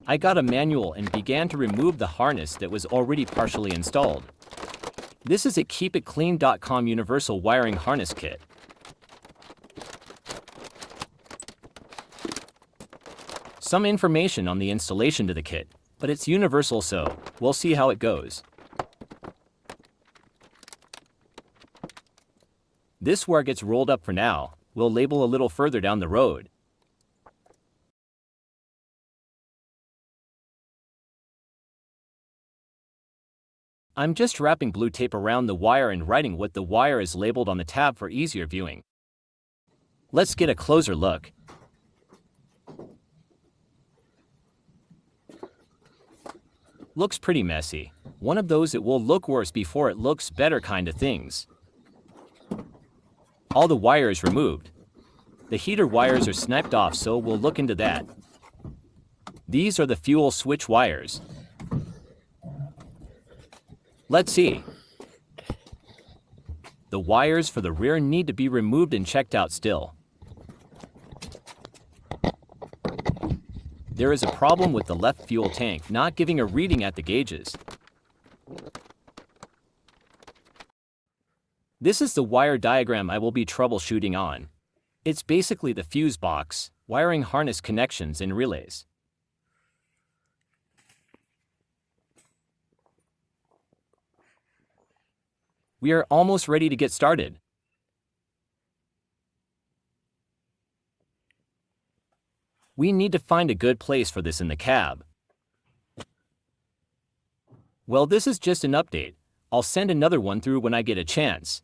I got a manual and began to remove the harness that was already partially installed. This is a keepitclean.com universal wiring harness kit. Some information on the installation to the kit, but it's universal, so we'll see how it goes. This wire gets rolled up for now. We'll label a little further down the road. I'm just wrapping blue tape around the wire and writing what the wire is labeled on the tab for easier viewing. Let's get a closer look. Looks pretty messy. One of those it will look worse before it looks better kind of things. All the wire is removed. The heater wires are sniped off, so we'll look into that. These are the fuel switch wires. Let's see. The wires for the rear need to be removed and checked out still. There is a problem with the left fuel tank not giving a reading at the gauges. This is the wire diagram I will be troubleshooting on. It's basically the fuse box, wiring harness connections and relays. We are almost ready to get started. We need to find a good place for this in the cab. Well, this is just an update. I'll send another one through when I get a chance.